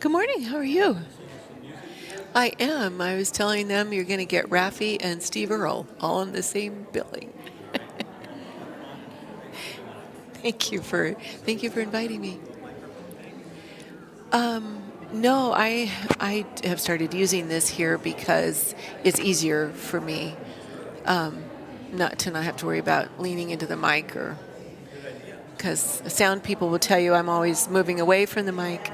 Good morning. How are you? I am. I was telling them you're going to get Raffi and Steve Earle all in the same billing. Thank you for inviting me. No, I have started using this here because it's easier for me not have to worry about leaning into the mic or because sound people will tell you I'm always moving away from the mic.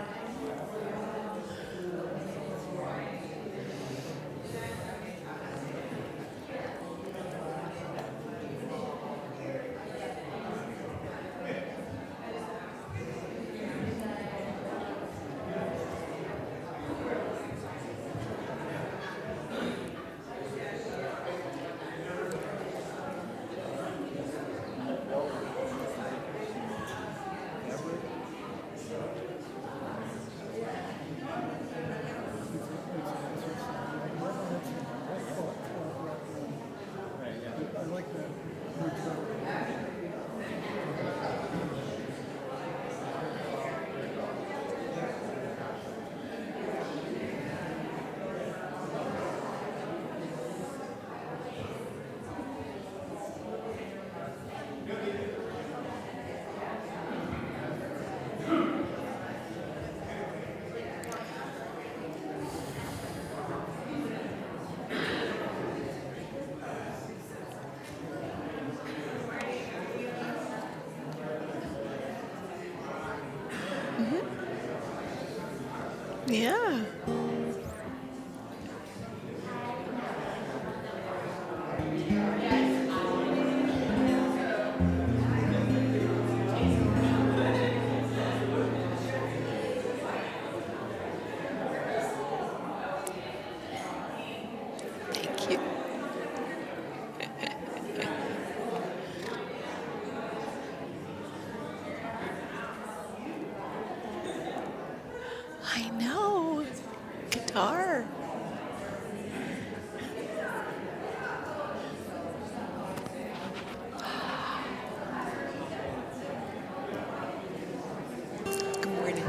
Yeah. Thank you. I know. Guitar. Good morning.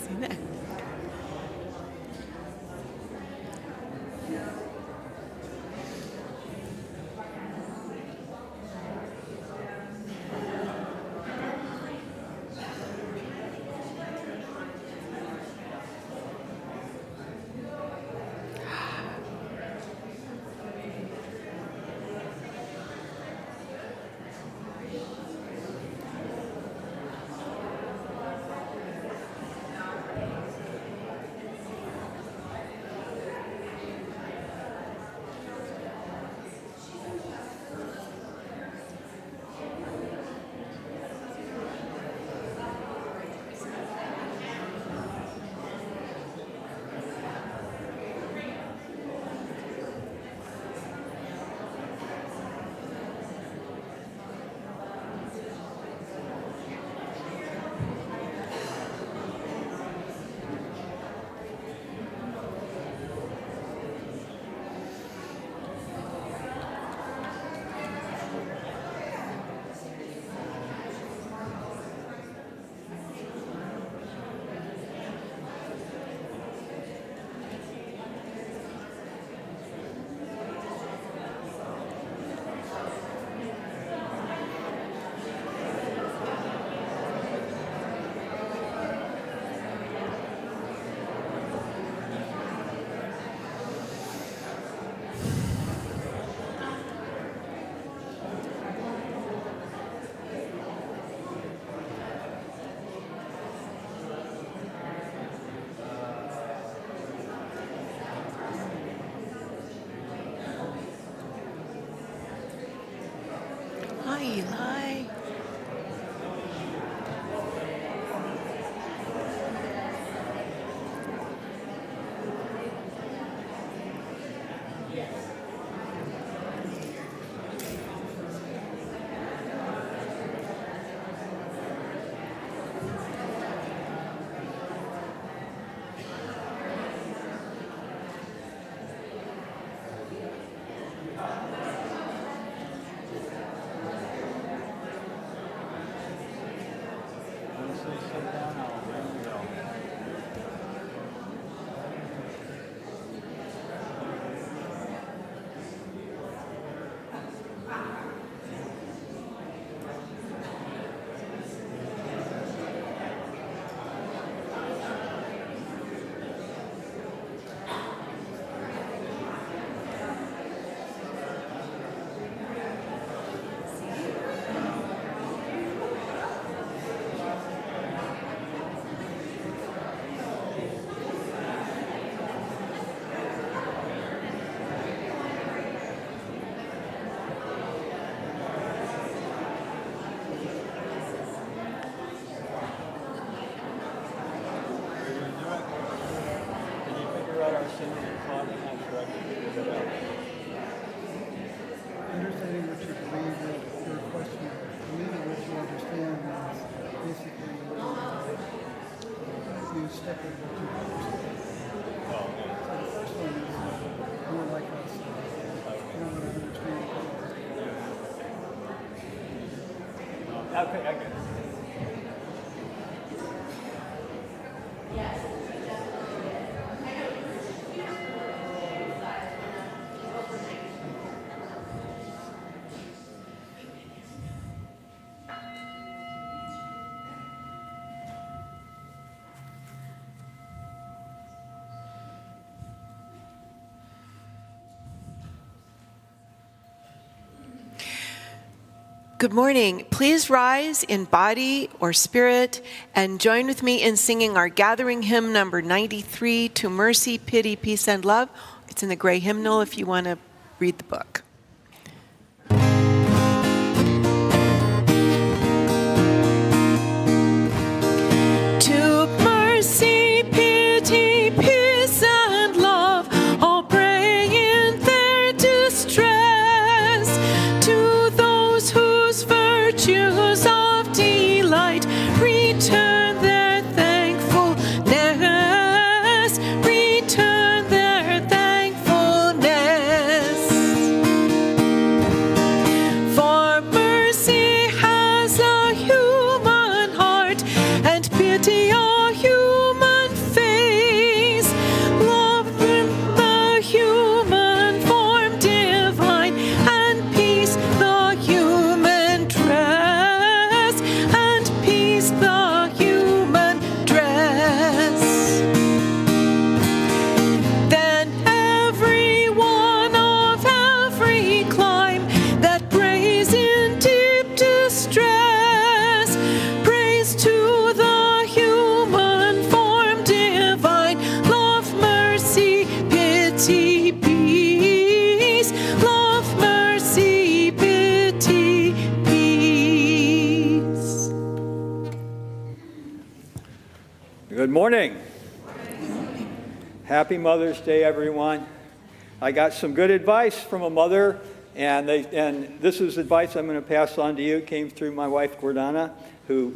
See that? Understanding what you believe, your question, believing what you understand is basically you step in what you understand. So the first one is more like us. You know what I understand. Okay, I get it. Good morning. Please rise in body or spirit and join with me in singing our gathering hymn number 93, To Mercy, Pity, Peace, and Love. It's in the gray hymnal if you want to read the book. To mercy, pity, peace, and love, all pray in their distress. To those whose virtues of delight return their thankfulness, return their thankfulness. For mercy has a human heart, and pity a human face. Love the human form divine, and peace the human dress, and peace the human dress. Then every one of every clime that prays in deep distress, prays to the human form divine. Love, mercy, pity, peace. Love, mercy, pity, peace. Good morning. Happy Mother's Day, everyone. I got some good advice from a mother, and this is advice I'm going to pass on to you. It came through my wife, Gordana, who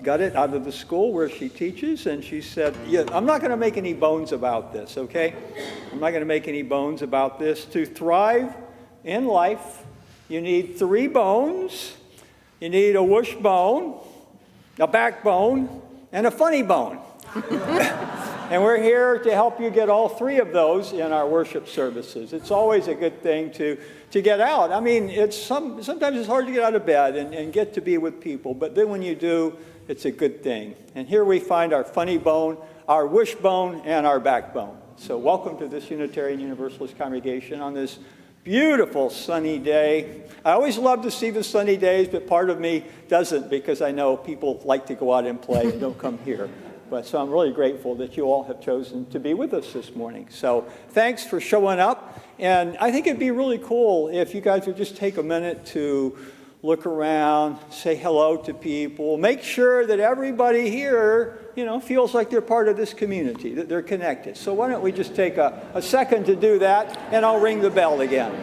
got it out of the school where she teaches, and she said, yeah, I'm not going to make any bones about this, okay? I'm not going to make any bones about this. To thrive in life, you need 3 bones. You need a wishbone, a backbone, and a funny bone. And we're here to help you get all 3 of those in our worship services. It's always a good thing to get out. I mean, sometimes it's hard to get out of bed and get to be with people, but then when you do, it's a good thing. And here we find our funny bone, our wishbone, and our backbone. So welcome to this Unitarian Universalist congregation on this beautiful sunny day. I always love to see the sunny days, but part of me doesn't, because I know people like to go out and play and don't come here. So I'm really grateful that you all have chosen to be with us this morning. So thanks for showing up. And I think it'd be really cool if you guys would just take a minute to look around, say hello to people, make sure that everybody here, feels like they're part of this community, that they're connected. So why don't we just take a second to do that, and I'll ring the bell again.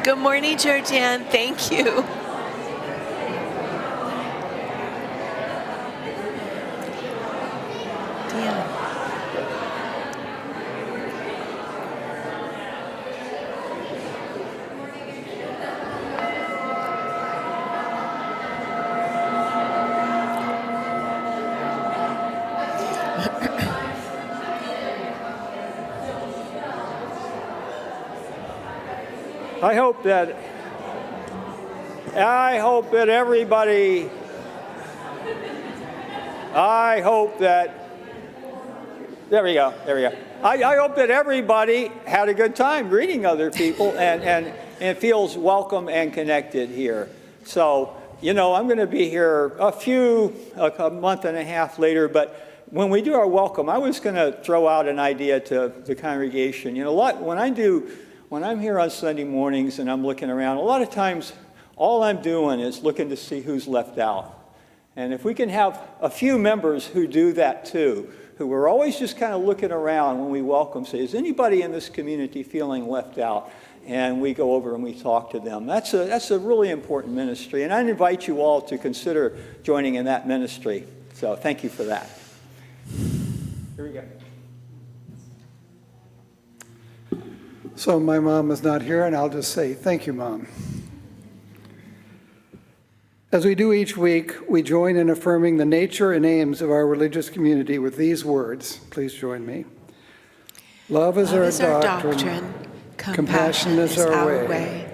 Good morning, Georgianne. Thank you. Deanne. I hope that everybody, there we go. I hope that everybody had a good time greeting other people and feels welcome and connected here. So, I'm going to be here a month and a half later, but when we do our welcome, I was going to throw out an idea to the congregation. When I'm here on Sunday mornings and I'm looking around, a lot of times all I'm doing is looking to see who's left out. And if we can have a few members who do that too, who are always just kind of looking around when we welcome, say, is anybody in this community feeling left out? And we go over and we talk to them. That's a really important ministry. And I invite you all to consider joining in that ministry. So thank you for that. Here we go. So my mom is not here, and I'll just say thank you, Mom. As we do each week, we join in affirming the nature and aims of our religious community with these words. Please join me. Love is our doctrine. Compassion is our way.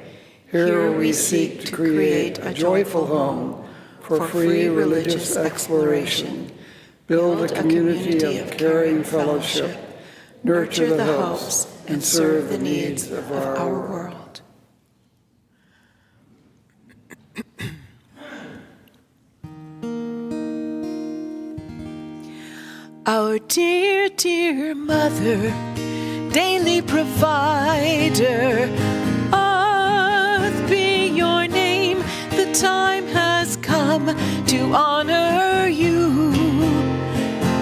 Here we seek to create a joyful home for free religious exploration, build a community of caring fellowship, nurture the hopes, and serve the needs of our world. Our dear, dear mother, daily provider, earth be your name. The time has come to honor you,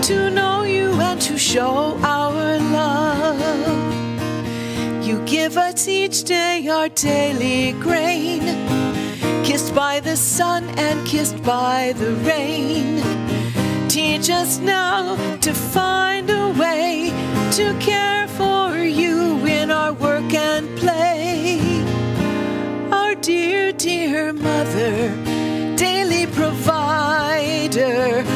to know you and to show our love. You give us each day our daily grain, kissed by the sun and kissed by the rain. Teach us now to find a way to care for you in our work and play. Our dear, dear mother, daily provider,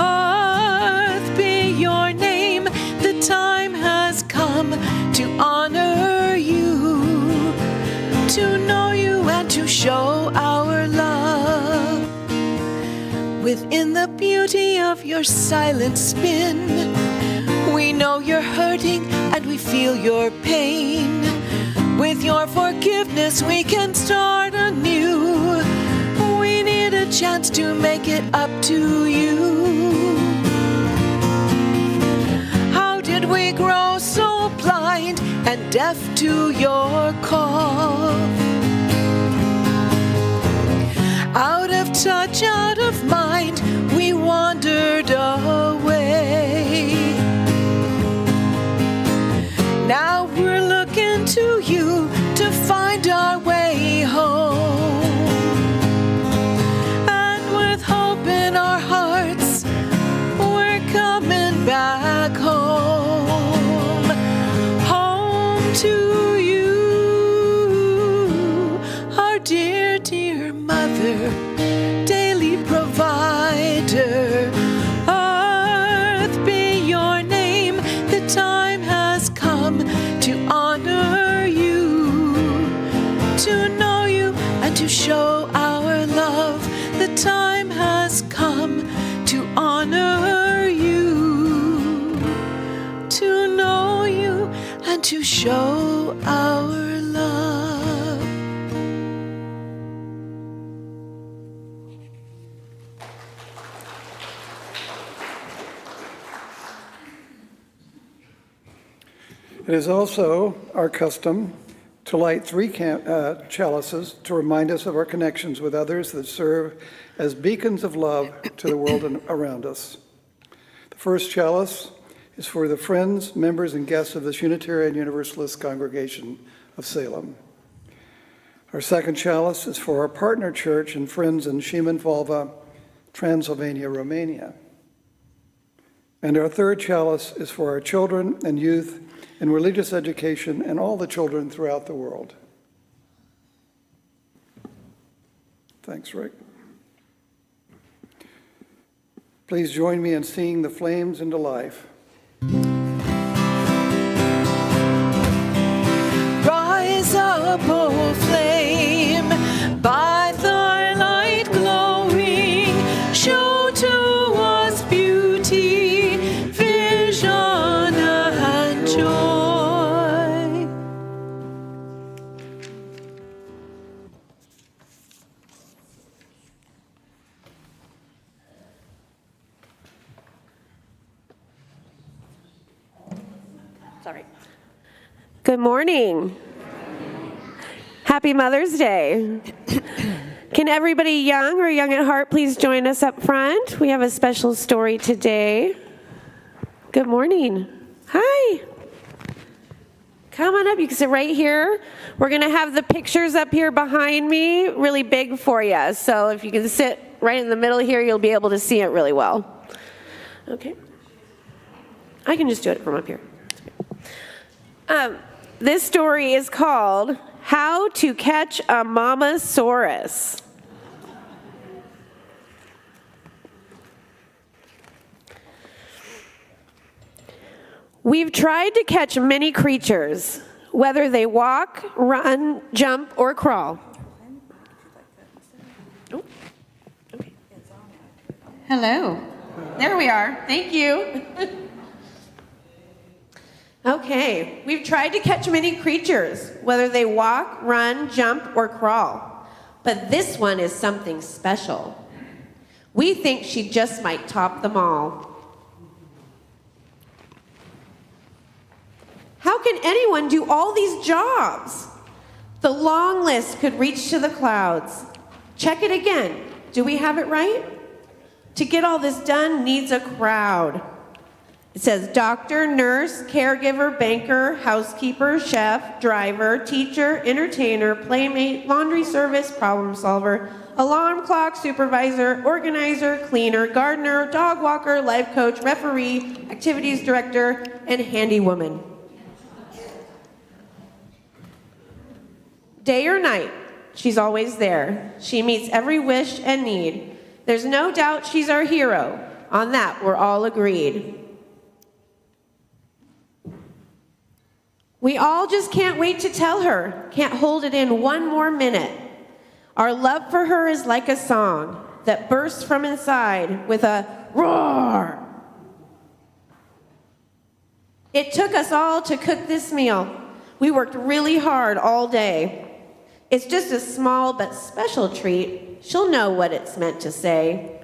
earth be your name. The time has come to honor you, to know you and to show our love. Within the beauty of your silent spin, we know you're hurting and we feel your pain. With your forgiveness we can start anew. We need a chance to make it up to you. How did we grow so blind and deaf to your call? Out of touch, out of mind, we wandered away. Now we're looking to you to find our way home. And with hope in our hearts, we're coming back home. Home to you, our dear, dear mother, daily provider. Earth be your name. The time has come to honor you, to know you and to show our love. The time has come to honor you, to know you and to show our love. It is also our custom to light 3 chalices to remind us of our connections with others that serve as beacons of love to the world around us. The first chalice is for the friends, members, and guests of this Unitarian Universalist congregation of Salem. Our second chalice is for our partner church and friends in Šimenvalva, Transylvania, Romania. And our third chalice is for our children and youth in religious education and all the children throughout the world. Thanks, Rick. Please join me in singing The Flames into Life. Rise up, O flame, by thy light glowing, show to us beauty, vision, and joy. Sorry. Good morning. Happy Mother's Day. Can everybody young or young at heart please join us up front? We have a special story today. Good morning. Hi. Come on up. You can sit right here. We're going to have the pictures up here behind me really big for you. So if you can sit right in the middle here, you'll be able to see it really well. Okay. I can just do it from up here. This story is called How to Catch a Mamasaurus. We've tried to catch many creatures, whether they walk, run, jump, or crawl. Oh, okay. Hello. There we are. Thank you. Okay, we've tried to catch many creatures, whether they walk, run, jump, or crawl. But this one is something special. We think she just might top them all. How can anyone do all these jobs? The long list could reach to the clouds. Check it again. Do we have it right? To get all this done needs a crowd. It says doctor, nurse, caregiver, banker, housekeeper, chef, driver, teacher, entertainer, playmate, laundry service, problem solver, alarm clock, supervisor, organizer, cleaner, gardener, dog walker, life coach, referee, activities director, and handy woman. Day or night, she's always there. She meets every wish and need. There's no doubt she's our hero. On that, we're all agreed. We all just can't wait to tell her, can't hold it in one more minute. Our love for her is like a song that bursts from inside with a roar. It took us all to cook this meal. We worked really hard all day. It's just a small but special treat. She'll know what it's meant to say.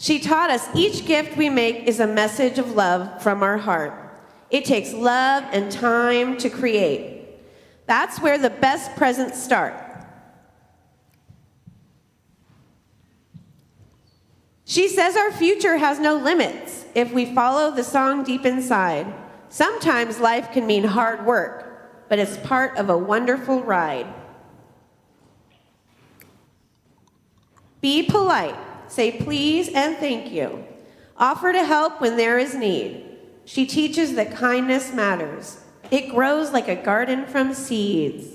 She taught us each gift we make is a message of love from our heart. It takes love and time to create. That's where the best presents start. She says our future has no limits if we follow the song deep inside. Sometimes life can mean hard work, but it's part of a wonderful ride. Be polite. Say please and thank you. Offer to help when there is need. She teaches that kindness matters. It grows like a garden from seeds.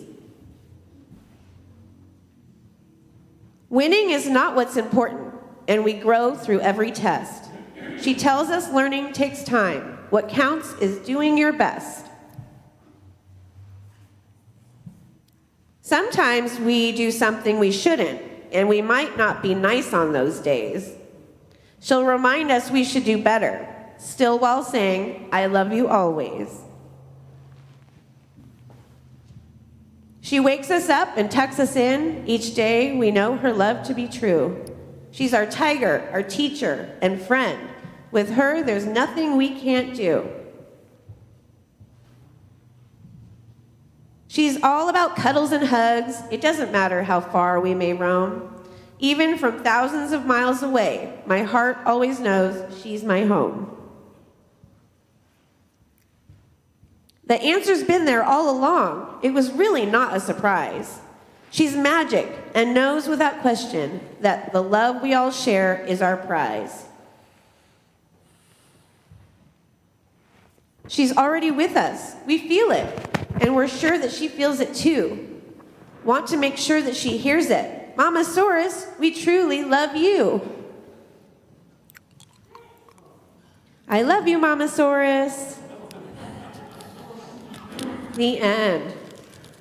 Winning is not what's important, and we grow through every test. She tells us learning takes time. What counts is doing your best. Sometimes we do something we shouldn't, and we might not be nice on those days. She'll remind us we should do better, still while saying, I love you always. She wakes us up and tucks us in. Each day we know her love to be true. She's our tiger, our teacher, and friend. With her, there's nothing we can't do. She's all about cuddles and hugs. It doesn't matter how far we may roam. Even from thousands of miles away, my heart always knows she's my home. The answer's been there all along. It was really not a surprise. She's magic and knows without question that the love we all share is our prize. She's already with us. We feel it, and we're sure that she feels it too. Want to make sure that she hears it. Mama Saurus, we truly love you. I love you, Mama Saurus. The end.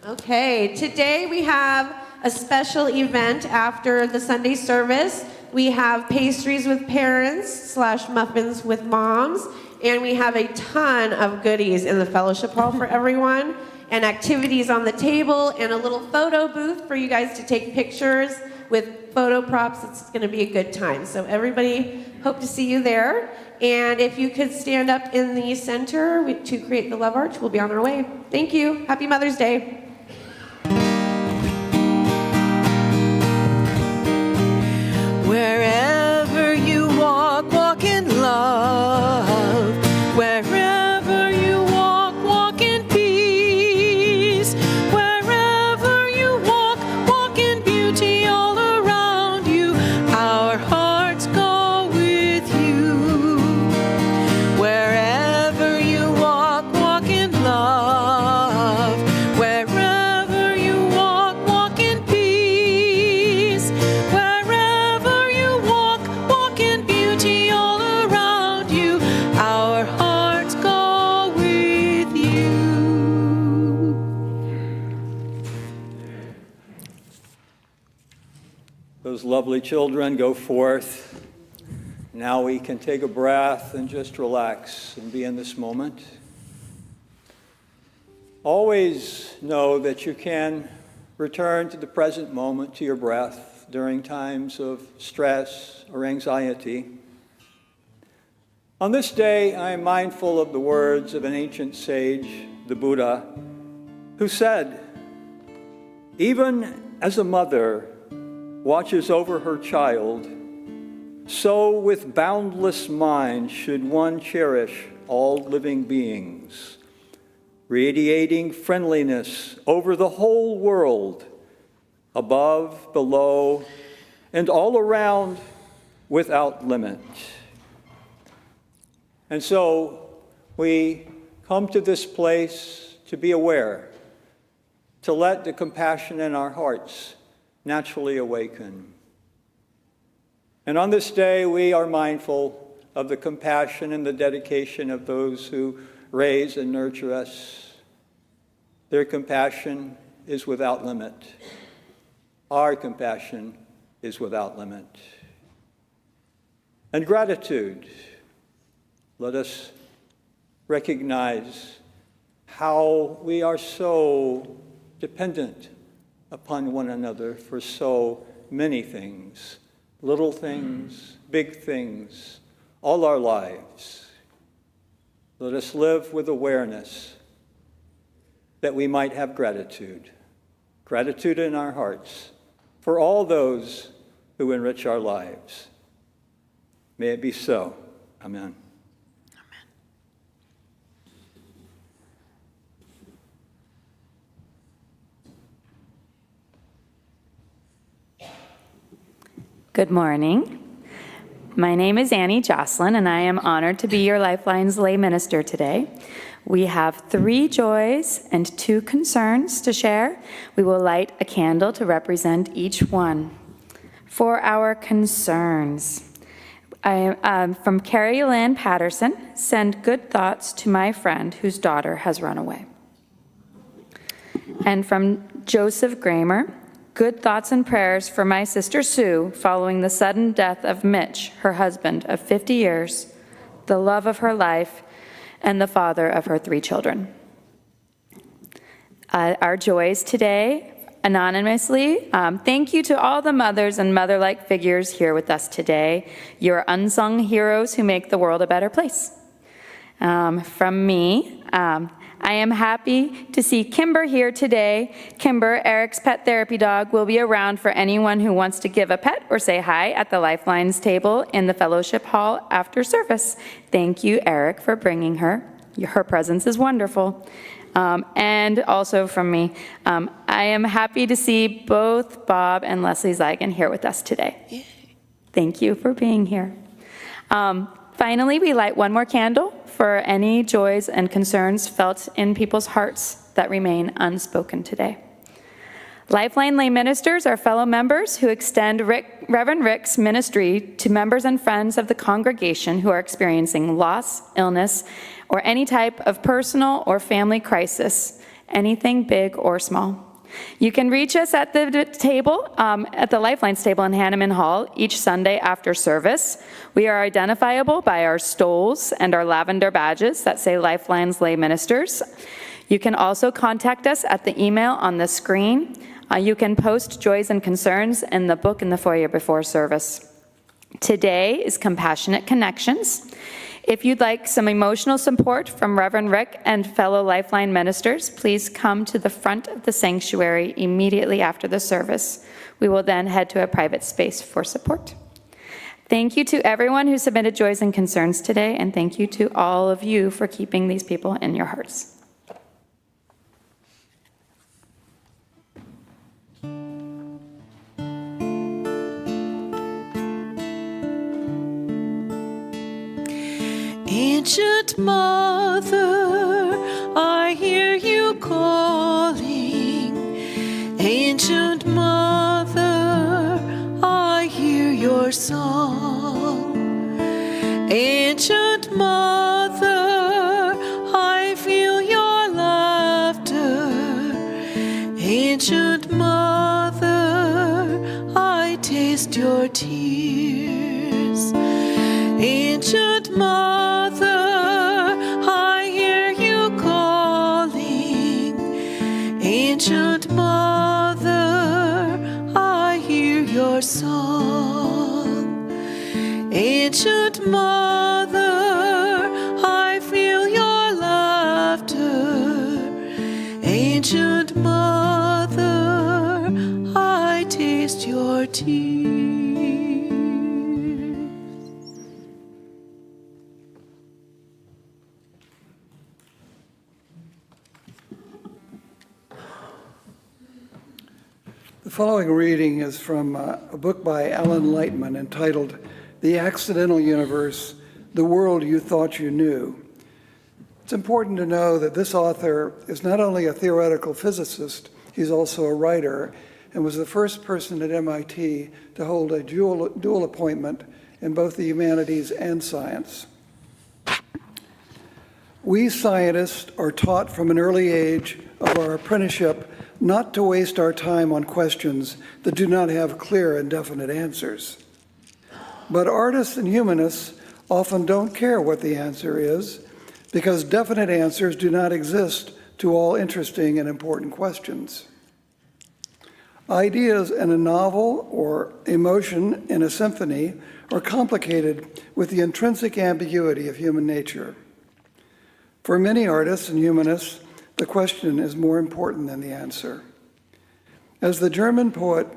Okay, today we have a special event after the Sunday service. We have pastries with parents / muffins with moms, and we have a ton of goodies in the fellowship hall for everyone, and activities on the table, and a little photo booth for you guys to take pictures with photo props. It's going to be a good time. So everybody, hope to see you there. And if you could stand up in the center to create the love arch, we'll be on our way. Thank you. Happy Mother's Day. Wherever you walk, walk in love. Wherever you walk, walk in peace. Wherever you walk, walk in beauty all around you. Our hearts go with you. Wherever you walk, walk in love. Wherever you walk, walk in peace. Wherever you walk, walk in beauty all around you. Our hearts go with you. Those lovely children go forth. Now we can take a breath and just relax and be in this moment. Always know that you can return to the present moment, to your breath, during times of stress or anxiety. On this day, I am mindful of the words of an ancient sage, the Buddha, who said, "Even as a mother watches over her child, so with boundless mind should one cherish all living beings, radiating friendliness over the whole world, above, below, and all around without limit." And so we come to this place to be aware, to let the compassion in our hearts naturally awaken. And on this day, we are mindful of the compassion and the dedication of those who raise and nurture us. Their compassion is without limit. Our compassion is without limit. And gratitude. Let us recognize how we are so dependent upon one another for so many things, little things, big things, all our lives. Let us live with awareness that we might have gratitude in our hearts for all those who enrich our lives. May it be so. Amen. Good morning. My name is Annie Jocelyn, and I am honored to be your Lifeline's lay minister today. We have 3 joys and 2 concerns to share. We will light a candle to represent each one. For our concerns, from Carrie Lynn Patterson, send good thoughts to my friend whose daughter has run away. And from Joseph Kramer, good thoughts and prayers for my sister Sue following the sudden death of Mitch, her husband of 50 years, the love of her life, and the father of her 3 children. Our joys today, anonymously, thank you to all the mothers and mother-like figures here with us today. You're unsung heroes who make the world a better place. From me, I am happy to see Kimber here today. Kimber, Eric's pet therapy dog, will be around for anyone who wants to give a pet or say hi at the Lifelines table in the fellowship hall after service. Thank you, Eric, for bringing her Her presence is wonderful. And also from me, I am happy to see both Bob and Leslie Zeigen here with us today. Yay. Thank you for being here. Finally, we light one more candle for any joys and concerns felt in people's hearts that remain unspoken today. Lifeline lay ministers are fellow members who extend Reverend Rick's ministry to members and friends of the congregation who are experiencing loss, illness, or any type of personal or family crisis, anything big or small. You can reach us at the table, at the Lifelines table in Hanneman Hall each Sunday after service. We are identifiable by our stoles and our lavender badges that say Lifelines Lay Ministers. You can also contact us at the email on the screen. You can post joys and concerns in the book in the foyer before service. Today is Compassionate Connections. If you'd like some emotional support from Reverend Rick and fellow Lifeline ministers, please come to the front of the sanctuary immediately after the service. We will then head to a private space for support. Thank you to everyone who submitted joys and concerns today, and thank you to all of you for keeping these people in your hearts. Ancient Mother, I hear you calling. Ancient Mother, I hear your song. Ancient Mother, I feel your laughter. Ancient Mother, I taste your tears. Ancient Mother, I hear you calling. Ancient Mother, I hear your song. Ancient Mother, I feel your laughter. Ancient Mother, I taste your tears. The following reading is from a book by Alan Lightman entitled The Accidental Universe, The World You Thought You Knew. It's important to know that this author is not only a theoretical physicist, he's also a writer and was the first person at MIT to hold a dual appointment in both the humanities and science. We scientists are taught from an early age of our apprenticeship not to waste our time on questions that do not have clear and definite answers. But artists and humanists often don't care what the answer is because definite answers do not exist to all interesting and important questions. Ideas in a novel or emotion in a symphony are complicated with the intrinsic ambiguity of human nature. For many artists and humanists, the question is more important than the answer. As the German poet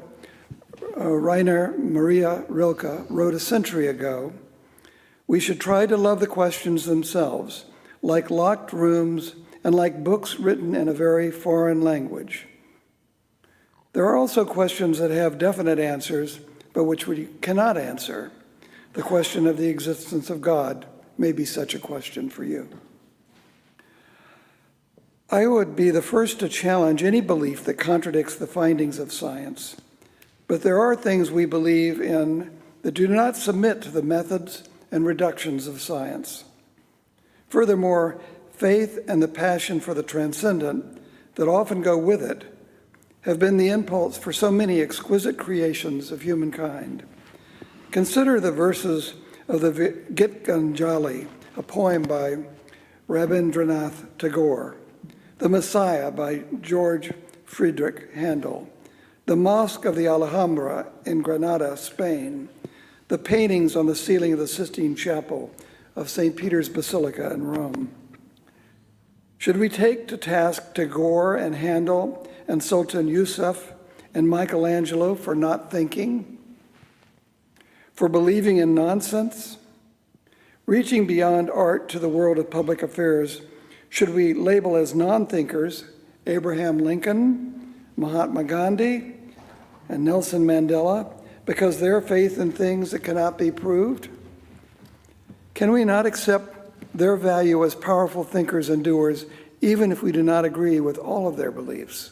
Rainer Maria Rilke wrote a century ago, we should try to love the questions themselves, like locked rooms and like books written in a very foreign language. There are also questions that have definite answers, but which we cannot answer. The question of the existence of God may be such a question for you. I would be the first to challenge any belief that contradicts the findings of science. But there are things we believe in that do not submit to the methods and reductions of science. Furthermore, faith and the passion for the transcendent that often go with it have been the impulse for so many exquisite creations of humankind. Consider the verses of the Gitganjali, a poem by Rabindranath Tagore, The Messiah by George Friedrich Handel, the Mosque of the Alhambra in Granada, Spain, the paintings on the ceiling of the Sistine Chapel of St. Peter's Basilica in Rome. Should we take to task Tagore and Handel and Sultan Yusuf and Michelangelo for not thinking, for believing in nonsense? Reaching beyond art to the world of public affairs, should we label as non-thinkers Abraham Lincoln, Mahatma Gandhi, and Nelson Mandela because their faith in things that cannot be proved? Can we not accept their value as powerful thinkers and doers even if we do not agree with all of their beliefs?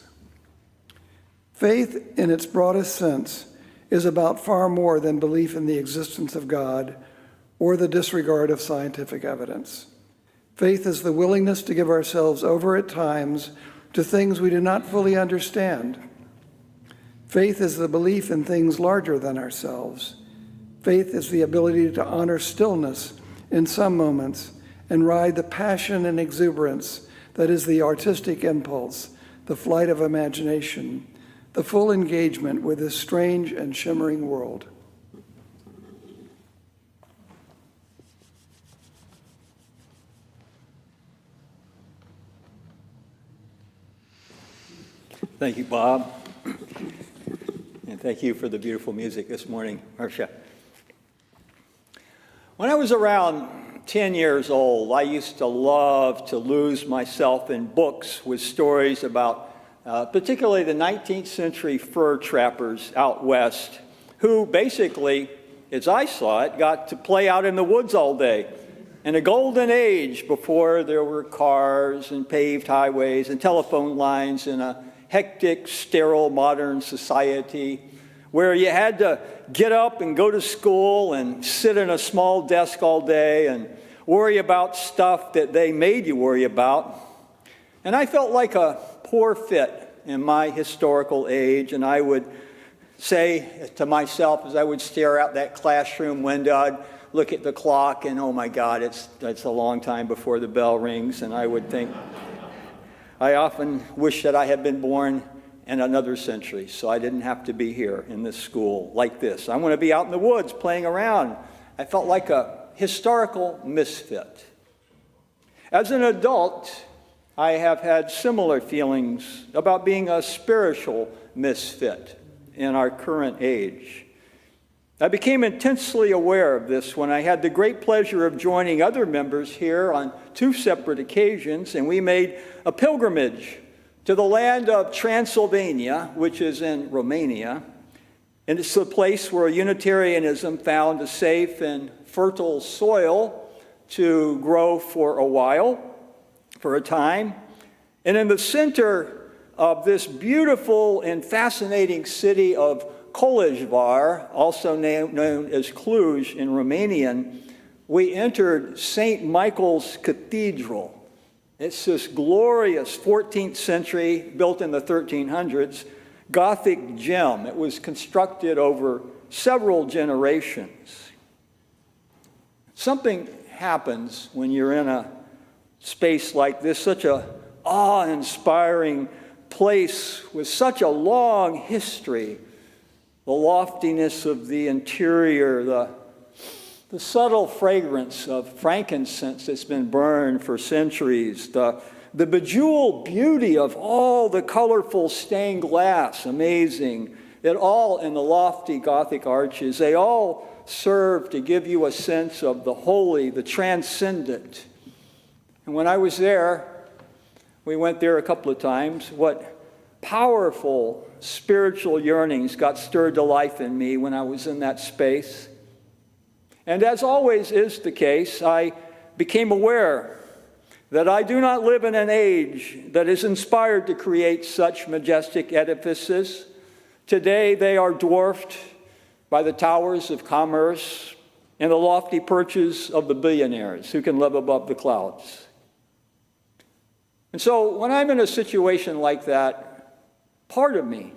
Faith, in its broadest sense, is about far more than belief in the existence of God or the disregard of scientific evidence. Faith is the willingness to give ourselves over at times to things we do not fully understand. Faith is the belief in things larger than ourselves. Faith is the ability to honor stillness in some moments and ride the passion and exuberance that is the artistic impulse, the flight of imagination, the full engagement with this strange and shimmering world. Thank you, Bob. And thank you for the beautiful music this morning, Marcia. When I was around 10 years old, I used to love to lose myself in books with stories about particularly the 19th century fur trappers out west who basically, as I saw it, got to play out in the woods all day. In a golden age before there were cars and paved highways and telephone lines in a hectic, sterile, modern society where you had to get up and go to school and sit in a small desk all day and worry about stuff that they made you worry about. And I felt like a poor fit in my historical age, and I would say to myself as I would stare out that classroom window, I'd look at the clock and, oh my God, it's a long time before the bell rings, and I would think, I often wish that I had been born in another century so I didn't have to be here in this school like this. I want to be out in the woods playing around. I felt like a historical misfit. As an adult, I have had similar feelings about being a spiritual misfit in our current age. I became intensely aware of this when I had the great pleasure of joining other members here on 2 separate occasions, and we made a pilgrimage to the land of Transylvania, which is in Romania. And it's the place where Unitarianism found a safe and fertile soil to grow for a while, for a time. And in the center of this beautiful and fascinating city of Kolozsvár, also known as Cluj in Romanian, we entered St. Michael's Cathedral. It's this glorious 14th century, built in the 1300s, Gothic gem. It was constructed over several generations. Something happens when you're in a space like this, such a awe-inspiring place with such a long history. The loftiness of the interior, the subtle fragrance of frankincense that's been burned for centuries, the bejeweled beauty of all the colorful stained glass, amazing. It all in the lofty Gothic arches, they all serve to give you a sense of the holy, the transcendent. And when I was there, we went there a couple of times, what powerful spiritual yearnings got stirred to life in me when I was in that space. And as always is the case, I became aware that I do not live in an age that is inspired to create such majestic edifices. Today they are dwarfed by the towers of commerce and the lofty perches of the billionaires who can live above the clouds. And so when I'm in a situation like that, part of me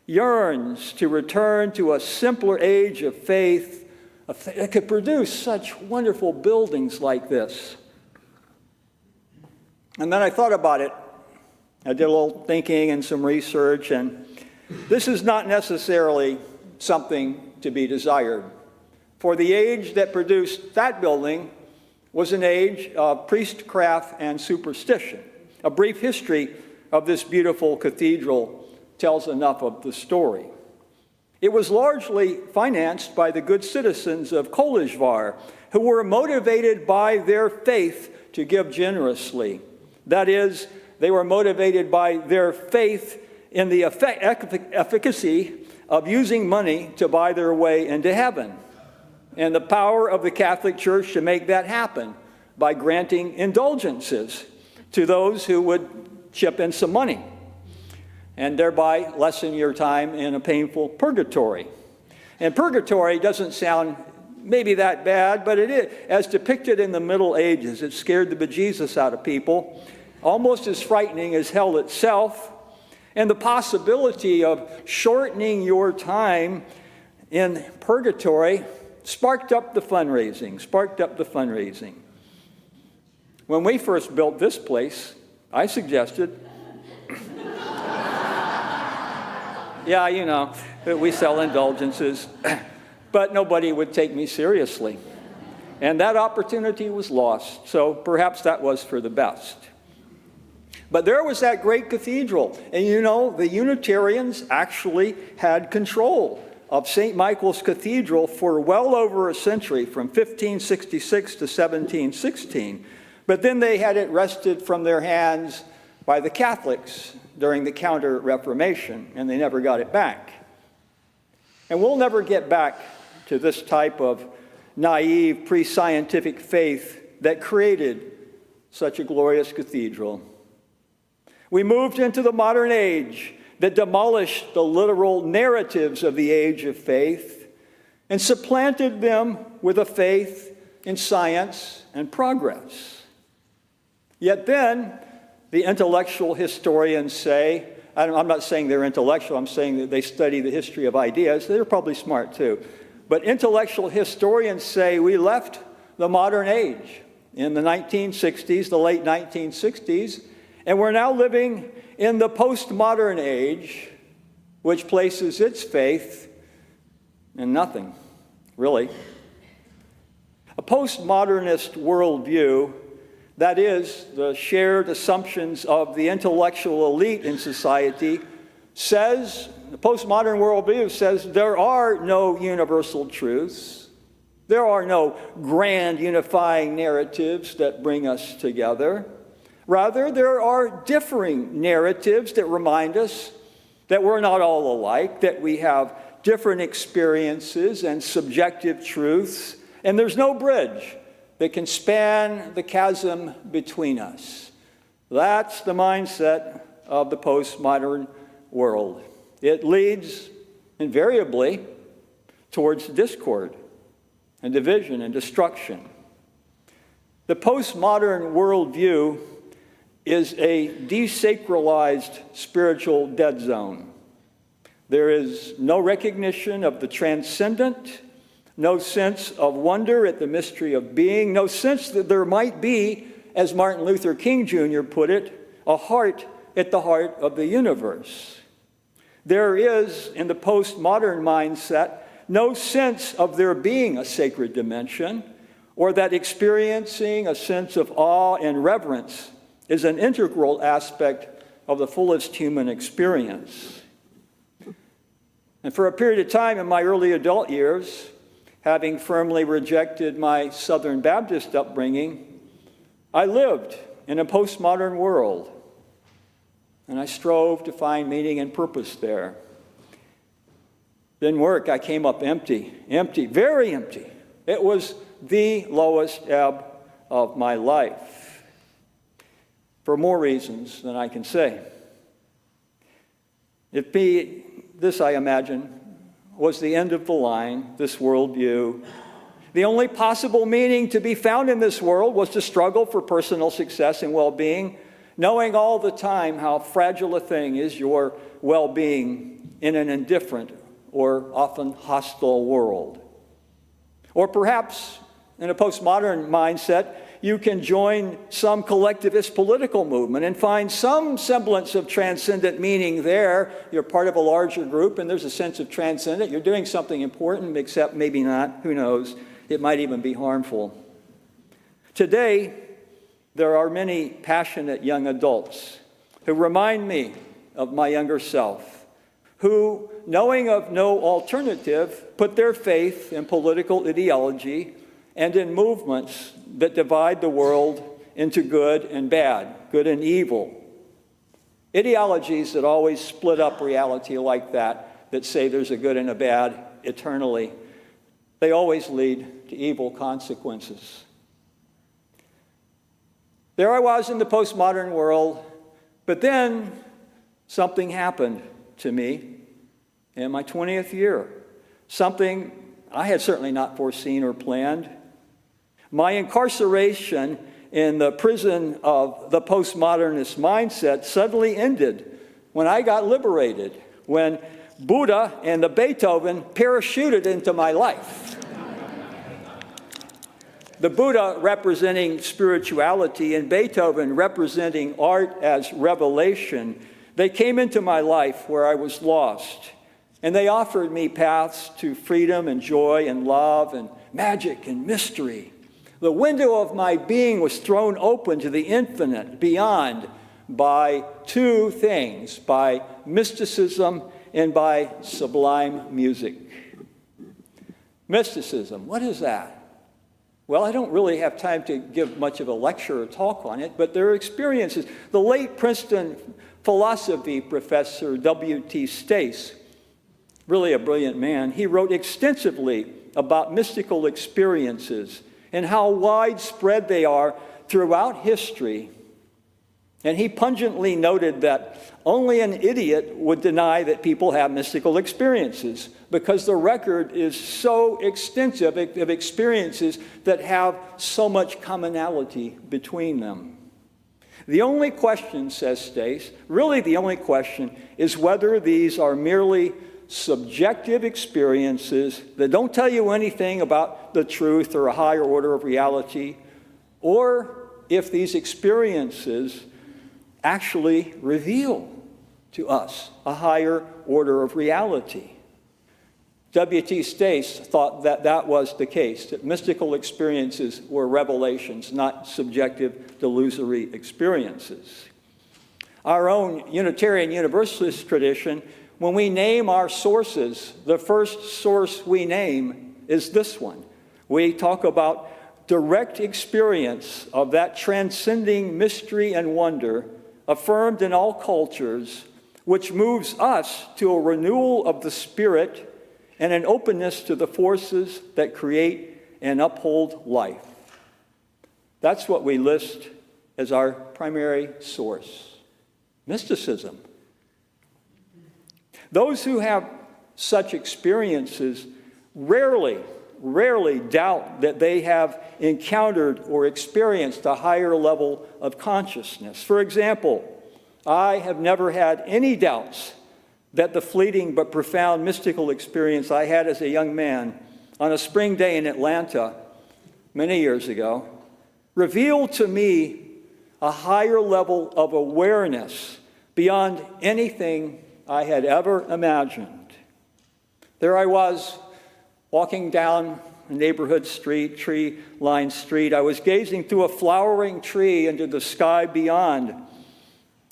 yearns to return to a simpler age of faith that could produce such wonderful buildings like this. And then I thought about it. I did a little thinking and some research, and this is not necessarily something to be desired. For the age that produced that building was an age of priestcraft and superstition. A brief history of this beautiful cathedral tells enough of the story. It was largely financed by the good citizens of Kolizhvar, who were motivated by their faith to give generously. That is, they were motivated by their faith in the efficacy of using money to buy their way into heaven, and the power of the Catholic Church to make that happen by granting indulgences to those who would chip in some money, and thereby lessen your time in a painful purgatory. And purgatory doesn't sound maybe that bad, but it is. As depicted in the Middle Ages, it scared the bejesus out of people, almost as frightening as hell itself. And the possibility of shortening your time in purgatory sparked up the fundraising. When we first built this place, I suggested, yeah, you know, we sell indulgences, but nobody would take me seriously. And that opportunity was lost, so perhaps that was for the best. But there was that great cathedral, and you know, the Unitarians actually had control of St. Michael's Cathedral for well over a century, from 1566 to 1716. But then they had it wrested from their hands by the Catholics during the Counter-Reformation, and they never got it back. And we'll never get back to this type of naive, pre-scientific faith that created such a glorious cathedral. We moved into the modern age that demolished the literal narratives of the age of faith and supplanted them with a faith in science and progress. Yet then, the intellectual historians say, I'm not saying they're intellectual, I'm saying that they study the history of ideas. They're probably smart too. But intellectual historians say we left the modern age in the 1960s, the late 1960s, and we're now living in the postmodern age, which places its faith in nothing, really. A postmodernist worldview, that is, the shared assumptions of the intellectual elite in society, says, the postmodern worldview says there are no universal truths. There are no grand unifying narratives that bring us together. Rather, there are differing narratives that remind us that we're not all alike, that we have different experiences and subjective truths, and there's no bridge that can span the chasm between us. That's the mindset of the postmodern world. It leads invariably towards discord and division and destruction. The postmodern worldview is a desacralized spiritual dead zone. There is no recognition of the transcendent, no sense of wonder at the mystery of being, no sense that there might be, as Martin Luther King Jr. put it, a heart at the heart of the universe. There is, in the postmodern mindset, no sense of there being a sacred dimension, or that experiencing a sense of awe and reverence is an integral aspect of the fullest human experience. And for a period of time in my early adult years, having firmly rejected my Southern Baptist upbringing, I lived in a postmodern world, and I strove to find meaning and purpose there. Didn't work. I came up empty, very empty. It was the lowest ebb of my life, for more reasons than I can say. This, I imagine, was the end of the line, this worldview. The only possible meaning to be found in this world was to struggle for personal success and well-being, knowing all the time how fragile a thing is your well-being in an indifferent or often hostile world. Or perhaps, in a postmodern mindset, you can join some collectivist political movement and find some semblance of transcendent meaning there. You're part of a larger group, and there's a sense of transcendent. You're doing something important, except maybe not. Who knows? It might even be harmful. Today, there are many passionate young adults who remind me of my younger self, who, knowing of no alternative, put their faith in political ideology and in movements that divide the world into good and bad, good and evil. Ideologies that always split up reality like that, that say there's a good and a bad eternally, they always lead to evil consequences. There I was in the postmodern world, but then something happened to me in my 20th year. Something I had certainly not foreseen or planned. My incarceration in the prison of the postmodernist mindset suddenly ended when I got liberated, when Buddha and the Beethoven parachuted into my life. The Buddha representing spirituality and Beethoven representing art as revelation, they came into my life where I was lost. And they offered me paths to freedom and joy and love and magic and mystery. The window of my being was thrown open to the infinite beyond by two things, by mysticism and by sublime music. Mysticism, what is that? Well, I don't really have time to give much of a lecture or talk on it, but there are experiences. The late Princeton philosophy professor W.T. Stace, really a brilliant man, he wrote extensively about mystical experiences and how widespread they are throughout history. And he pungently noted that only an idiot would deny that people have mystical experiences, because the record is so extensive of experiences that have so much commonality between them. The only question, says Stace, really the only question, is whether these are merely subjective experiences that don't tell you anything about the truth or a higher order of reality, or if these experiences actually reveal to us a higher order of reality. W.T. Stace thought that that was the case, that mystical experiences were revelations, not subjective, delusory experiences. Our own Unitarian Universalist tradition, when we name our sources, the first source we name is this one. We talk about direct experience of that transcending mystery and wonder affirmed in all cultures, which moves us to a renewal of the spirit and an openness to the forces that create and uphold life. That's what we list as our primary source. Mysticism. Those who have such experiences rarely doubt that they have encountered or experienced a higher level of consciousness. For example, I have never had any doubts that the fleeting but profound mystical experience I had as a young man on a spring day in Atlanta many years ago revealed to me a higher level of awareness beyond anything I had ever imagined. There I was, walking down a neighborhood street, tree-lined street. I was gazing through a flowering tree into the sky beyond,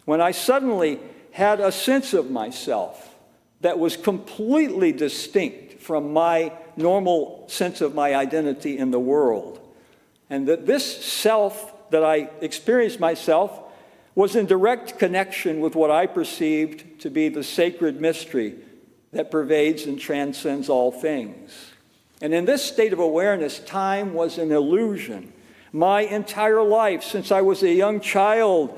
when I suddenly had a sense of myself that was completely distinct from my normal sense of my identity in the world. And that this self that I experienced myself was in direct connection with what I perceived to be the sacred mystery that pervades and transcends all things. And in this state of awareness, time was an illusion. My entire life, since I was a young child,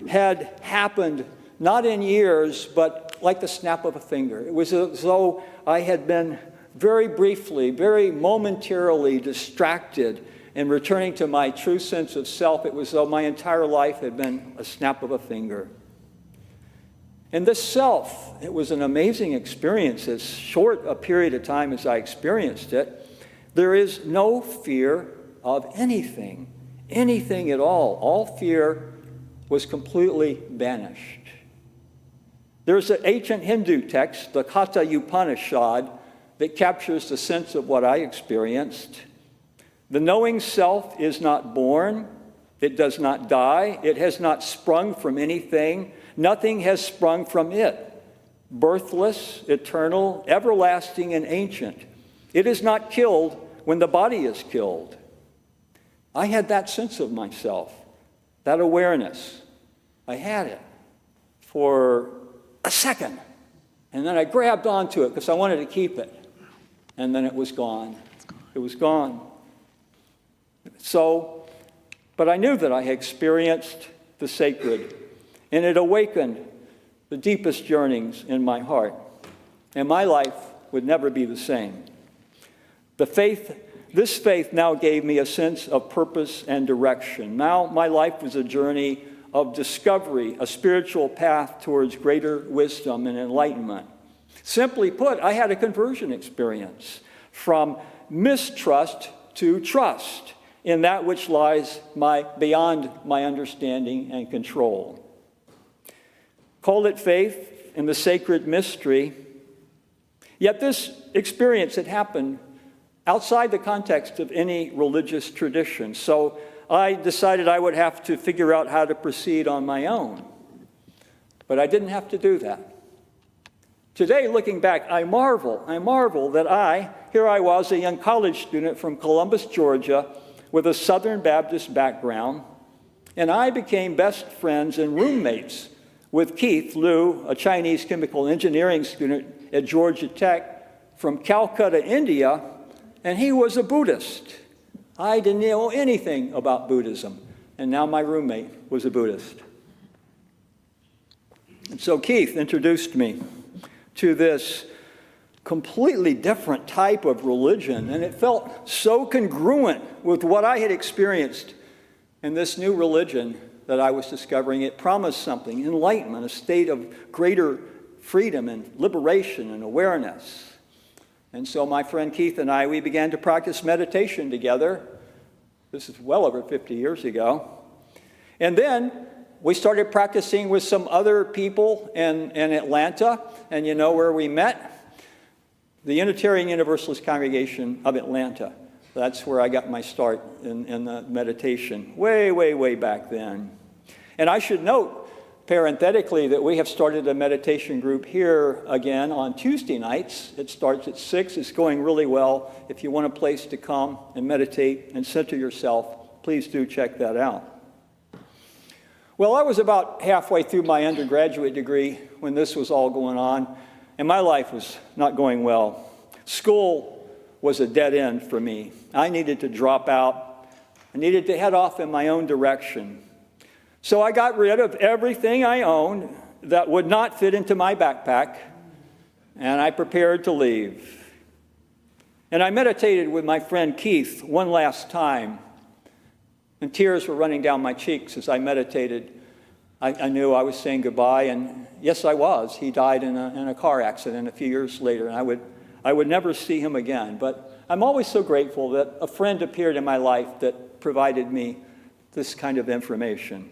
had happened not in years, but like the snap of a finger. It was as though I had been very briefly, very momentarily distracted and returning to my true sense of self. It was as though my entire life had been a snap of a finger. And this self, it was an amazing experience. As short a period of time as I experienced it, there is no fear of anything at all. All fear was completely banished. There's an ancient Hindu text, the Katha Upanishad, that captures the sense of what I experienced. The knowing self is not born. It does not die. It has not sprung from anything. Nothing has sprung from it. birthless, eternal, everlasting, and ancient. It is not killed when the body is killed. I had that sense of myself, that awareness. I had it for a second, and then I grabbed onto it because I wanted to keep it, and then it was gone. It was gone. But I knew that I had experienced the sacred, and it awakened the deepest yearnings in my heart, and my life would never be the same. This faith now gave me a sense of purpose and direction. Now my life was a journey of discovery, a spiritual path towards greater wisdom and enlightenment. Simply put, I had a conversion experience from mistrust to trust in that which lies beyond my understanding and control. Call it faith in the sacred mystery. Yet this experience had happened outside the context of any religious tradition. So I decided I would have to figure out how to proceed on my own. But I didn't have to do that. Today, looking back, I marvel that here I was, a young college student from Columbus, Georgia, with a Southern Baptist background, and I became best friends and roommates with Keith Liu, a Chinese chemical engineering student at Georgia Tech from Calcutta, India, and he was a Buddhist. I didn't know anything about Buddhism, and now my roommate was a Buddhist. And so Keith introduced me to this completely different type of religion, and it felt so congruent with what I had experienced in this new religion that I was discovering. It promised something, enlightenment, a state of greater freedom and liberation and awareness. And so my friend Keith and I, we began to practice meditation together. This is well over 50 years ago. And then we started practicing with some other people in Atlanta. And you know where we met? The Unitarian Universalist Congregation of Atlanta. That's where I got my start in the meditation, way, way, way back then. And I should note, parenthetically, that we have started a meditation group here again on Tuesday nights. It starts at 6. It's going really well. If you want a place to come and meditate and center yourself, please do check that out. Well, I was about halfway through my undergraduate degree when this was all going on, and my life was not going well. School was a dead end for me. I needed to drop out. I needed to head off in my own direction. So I got rid of everything I owned that would not fit into my backpack, and I prepared to leave. And I meditated with my friend Keith one last time, and tears were running down my cheeks as I meditated. I knew I was saying goodbye, and yes, I was. He died in a car accident a few years later, and I would never see him again. But I'm always so grateful that a friend appeared in my life that provided me this kind of information.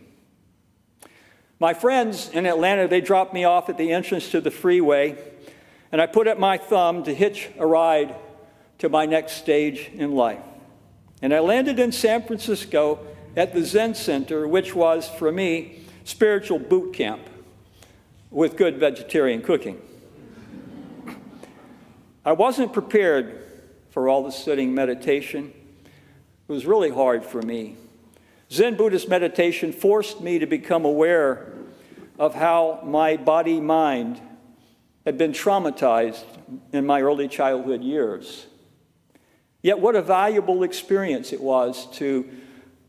My friends in Atlanta, they dropped me off at the entrance to the freeway, and I put up my thumb to hitch a ride to my next stage in life. And I landed in San Francisco at the Zen Center, which was, for me, spiritual boot camp with good vegetarian cooking. I wasn't prepared for all the sitting meditation. It was really hard for me. Zen Buddhist meditation forced me to become aware of how my body-mind had been traumatized in my early childhood years. Yet what a valuable experience it was to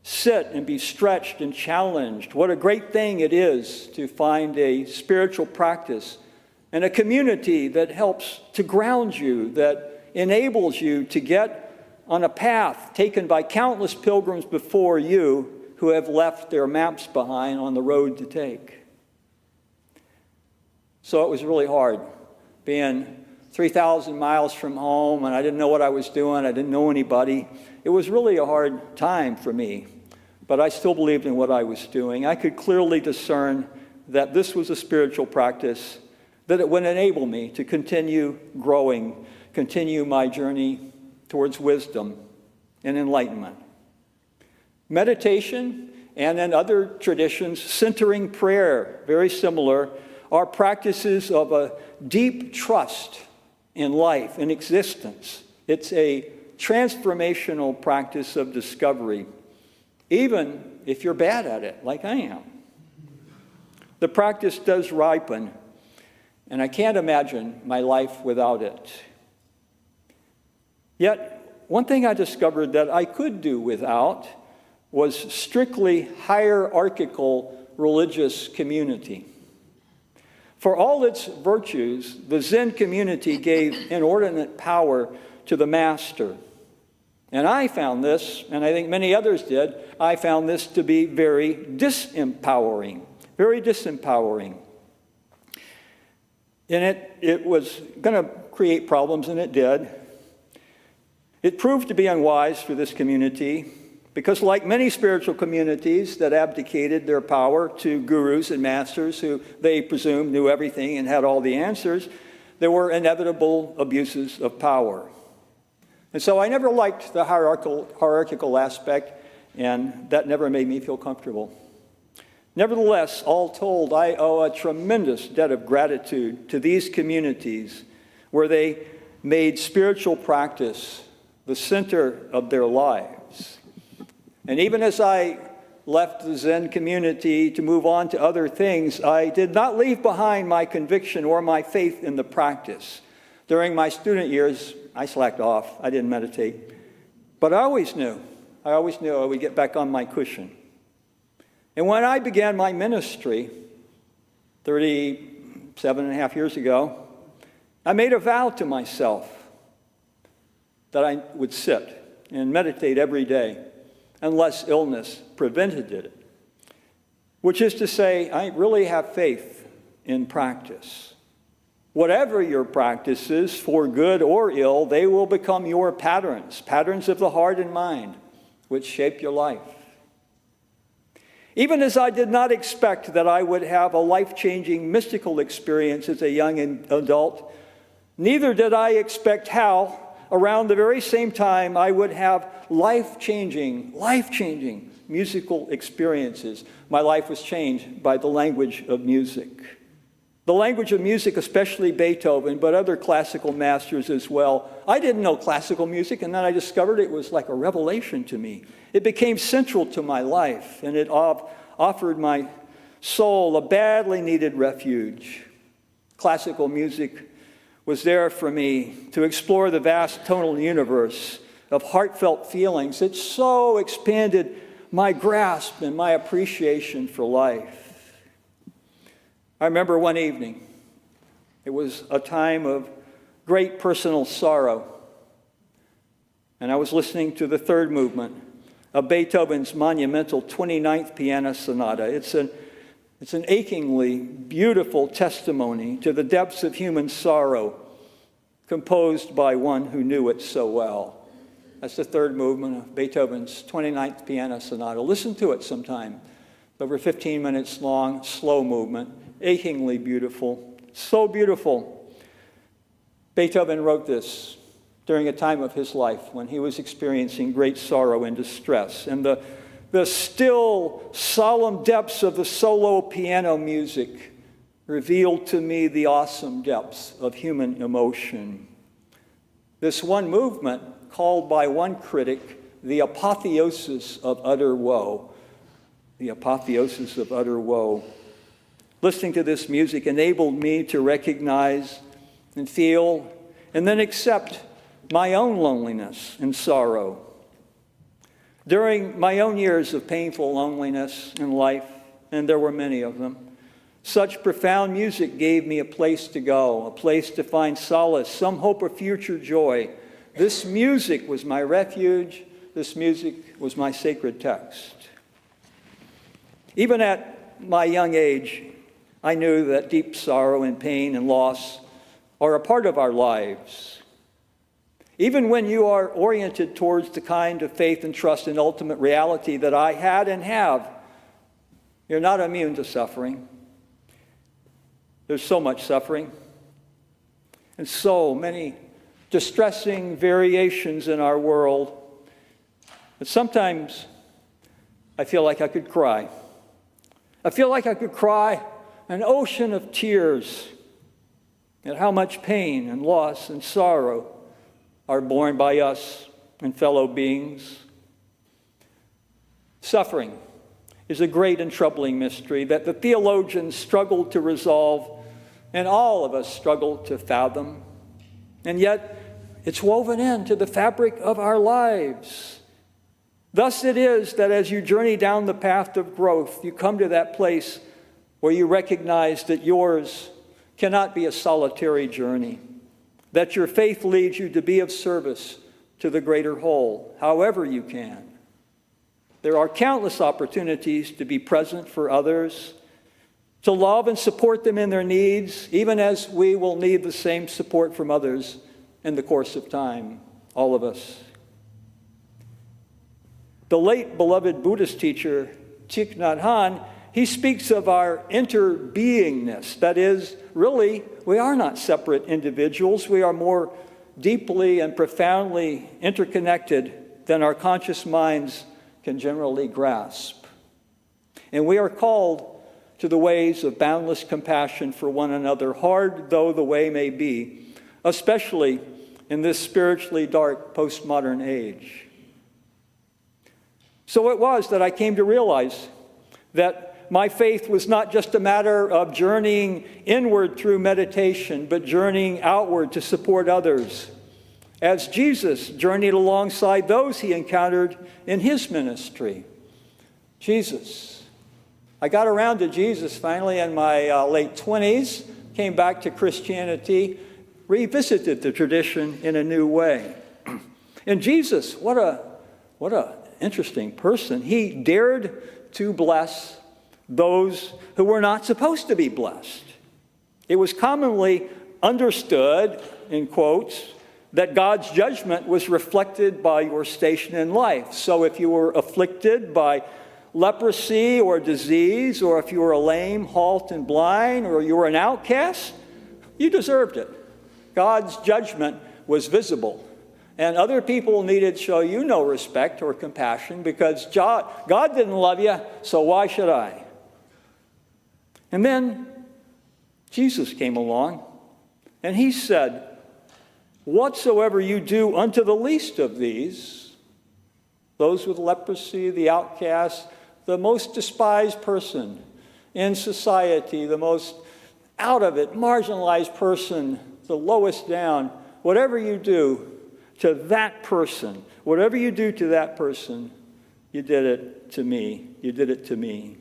sit and be stretched and challenged. What a great thing it is to find a spiritual practice and a community that helps to ground you, that enables you to get on a path taken by countless pilgrims before you who have left their maps behind on the road to take. So it was really hard being 3,000 miles from home, and I didn't know what I was doing. I didn't know anybody. It was really a hard time for me, but I still believed in what I was doing. I could clearly discern that this was a spiritual practice, that it would enable me to continue growing, continue my journey towards wisdom and enlightenment. Meditation and in other traditions, centering prayer, very similar, are practices of a deep trust in life, in existence. It's a transformational practice of discovery, even if you're bad at it, like I am. The practice does ripen, and I can't imagine my life without it. Yet, one thing I discovered that I could do without was strictly hierarchical religious community. For all its virtues, the Zen community gave inordinate power to the master. And I found this, and I think many others did, I found this to be very disempowering. Very disempowering. And it was going to create problems, and it did. It proved to be unwise for this community because, like many spiritual communities that abdicated their power to gurus and masters who they presumed knew everything and had all the answers, there were inevitable abuses of power. And so I never liked the hierarchical aspect, and that never made me feel comfortable. Nevertheless, all told, I owe a tremendous debt of gratitude to these communities where they made spiritual practice the center of their lives. And even as I left the Zen community to move on to other things, I did not leave behind my conviction or my faith in the practice. During my student years, I slacked off. I didn't meditate. But I always knew I would get back on my cushion. And when I began my ministry 37 and a half years ago, I made a vow to myself that I would sit and meditate every day unless illness prevented it. Which is to say, I really have faith in practice. Whatever your practice is, for good or ill, they will become your patterns of the heart and mind, which shape your life. Even as I did not expect that I would have a life-changing mystical experience as a young adult, neither did I expect how, around the very same time, I would have life-changing musical experiences. My life was changed by the language of music. The language of music, especially Beethoven, but other classical masters as well. I didn't know classical music, and then I discovered it was like a revelation to me. It became central to my life, and it offered my soul a badly needed refuge. Classical music was there for me to explore the vast tonal universe of heartfelt feelings. It so expanded my grasp and my appreciation for life. I remember one evening, it was a time of great personal sorrow, and I was listening to the third movement of Beethoven's monumental 29th Piano Sonata. It's an achingly beautiful testimony to the depths of human sorrow, composed by one who knew it so well. That's the third movement of Beethoven's 29th Piano Sonata. Listen to it sometime. Over 15 minutes long, slow movement, achingly beautiful, so beautiful. Beethoven wrote this during a time of his life when he was experiencing great sorrow and distress. And the still, solemn depths of the solo piano music revealed to me the awesome depths of human emotion. This one movement, called by one critic the apotheosis of utter woe, the apotheosis of utter woe. Listening to this music enabled me to recognize and feel and then accept my own loneliness and sorrow. During my own years of painful loneliness in life, and there were many of them, such profound music gave me a place to go, a place to find solace, some hope of future joy. This music was my refuge. This music was my sacred text. Even at my young age, I knew that deep sorrow and pain and loss are a part of our lives. Even when you are oriented towards the kind of faith and trust in ultimate reality that I had and have, you're not immune to suffering. There's so much suffering and so many distressing variations in our world that sometimes I feel like I could cry. I feel like I could cry an ocean of tears at how much pain and loss and sorrow are borne by us and fellow beings. Suffering is a great and troubling mystery that the theologians struggle to resolve and all of us struggle to fathom. And yet, it's woven into the fabric of our lives. Thus it is that as you journey down the path of growth, you come to that place where you recognize that yours cannot be a solitary journey, that your faith leads you to be of service to the greater whole, however you can. There are countless opportunities to be present for others, to love and support them in their needs, even as we will need the same support from others in the course of time, all of us. The late beloved Buddhist teacher, Thich Nhat Hanh, he speaks of our interbeingness. That is, really, we are not separate individuals. We are more deeply and profoundly interconnected than our conscious minds can generally grasp. And we are called to the ways of boundless compassion for one another, hard though the way may be, especially in this spiritually dark postmodern age. So it was that I came to realize that my faith was not just a matter of journeying inward through meditation, but journeying outward to support others, as Jesus journeyed alongside those he encountered in his ministry. Jesus. I got around to Jesus finally in my late 20s, came back to Christianity, revisited the tradition in a new way. And Jesus, what a interesting person. He dared to bless those who were not supposed to be blessed. It was commonly understood, in quotes, that God's judgment was reflected by your station in life. So if you were afflicted by leprosy or disease, or if you were lame, halt, and blind, or you were an outcast, you deserved it. God's judgment was visible. And other people needed to show you no respect or compassion because God didn't love you, so why should I? And then Jesus came along, and he said, whatsoever you do unto the least of these, those with leprosy, the outcast, the most despised person in society, the most out of it, marginalized person, the lowest down, whatever you do to that person, whatever you do to that person, you did it to me. You did it to me.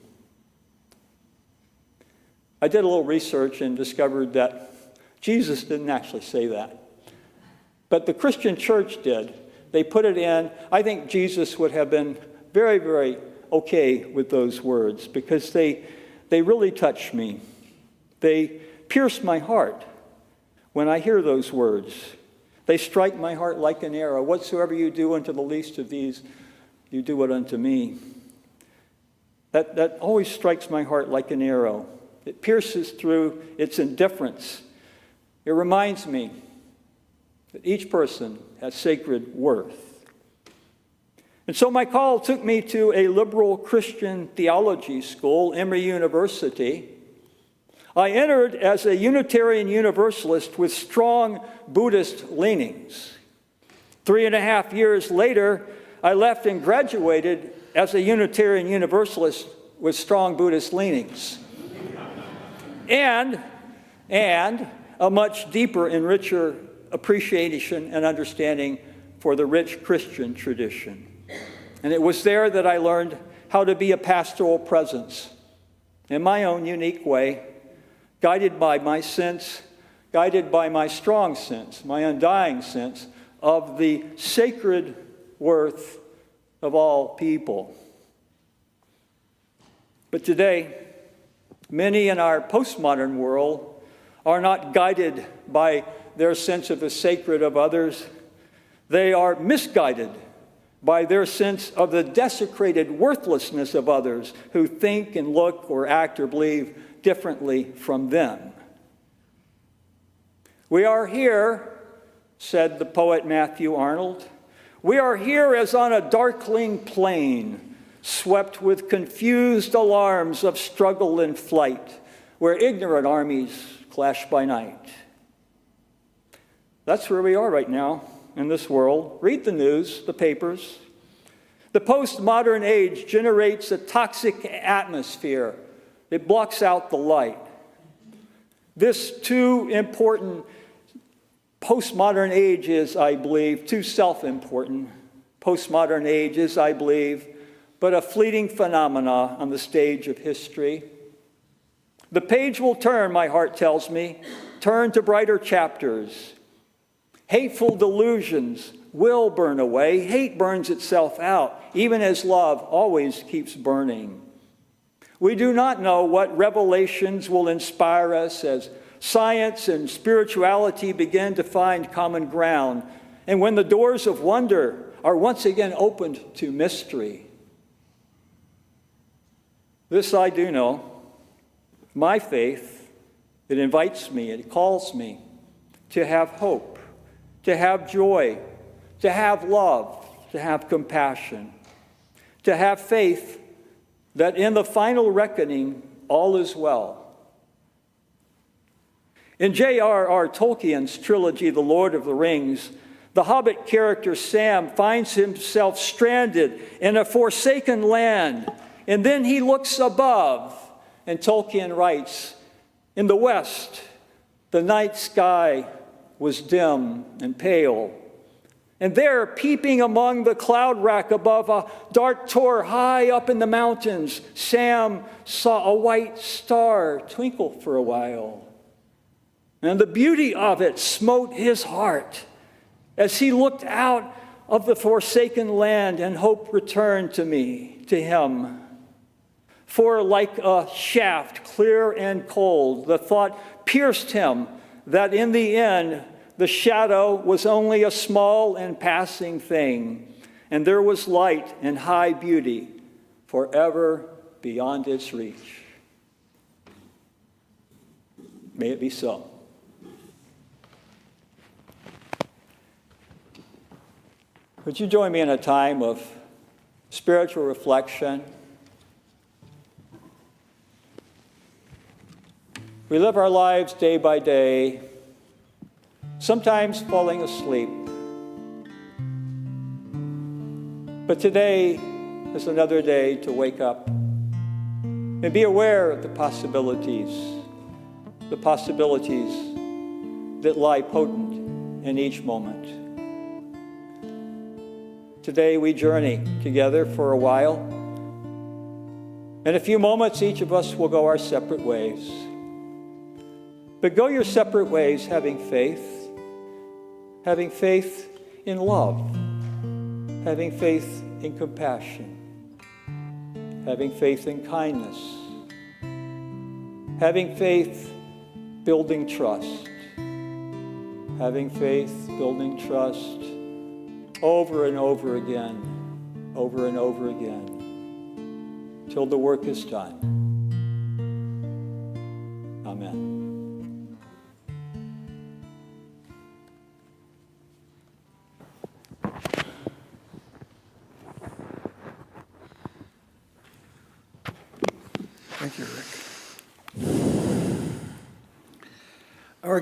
I did a little research and discovered that Jesus didn't actually say that. But the Christian church did. They put it in. I think Jesus would have been very, very okay with those words because they really touch me. They pierce my heart when I hear those words. They strike my heart like an arrow. Whatsoever you do unto the least of these, you do it unto me. That always strikes my heart like an arrow. It pierces through its indifference. It reminds me that each person has sacred worth. And so my call took me to a liberal Christian theology school, Emory University. I entered as a Unitarian Universalist with strong Buddhist leanings. 3.5 years later, I left and graduated as a Unitarian Universalist with strong Buddhist leanings. And a much deeper and richer appreciation and understanding for the rich Christian tradition. And it was there that I learned how to be a pastoral presence in my own unique way, guided by my sense, guided by my strong sense, my undying sense of the sacred worth of all people. But today, many in our postmodern world are not guided by their sense of the sacred of others. They are misguided by their sense of the desecrated worthlessness of others who think and look or act or believe differently from them. We are here, said the poet Matthew Arnold, we are here as on a darkling plain, swept with confused alarms of struggle and flight, where ignorant armies clash by night. That's where we are right now in this world. Read the news, the papers. The postmodern age generates a toxic atmosphere. It blocks out the light. This too important postmodern age is, I believe, too self-important. Postmodern age is, I believe, but a fleeting phenomena on the stage of history. The page will turn, my heart tells me, turn to brighter chapters. Hateful delusions will burn away. Hate burns itself out, even as love always keeps burning. We do not know what revelations will inspire us as science and spirituality begin to find common ground, and when the doors of wonder are once again opened to mystery. This I do know. My faith, it invites me, it calls me to have hope, to have joy, to have love, to have compassion, to have faith that in the final reckoning, all is well. In J.R.R. Tolkien's trilogy, The Lord of the Rings, the Hobbit character Sam finds himself stranded in a forsaken land, and then he looks above, and Tolkien writes, in the west, the night sky was dim and pale. And there, peeping among the cloud rack above a dark tor high up in the mountains, Sam saw a white star twinkle for a while. And the beauty of it smote his heart as he looked out of the forsaken land, and hope returned to him. For like a shaft, clear and cold, the thought pierced him that in the end, the shadow was only a small and passing thing, and there was light and high beauty forever beyond its reach. May it be so. Would you join me in a time of spiritual reflection? We live our lives day by day, sometimes falling asleep. But today is another day to wake up and be aware of the possibilities that lie potent in each moment. Today we journey together for a while. In a few moments, each of us will go our separate ways. But go your separate ways having faith in love, having faith in compassion, having faith in kindness, having faith building trust, having faith building trust over and over again, till the work is done. Amen. Thank you, Rick. Our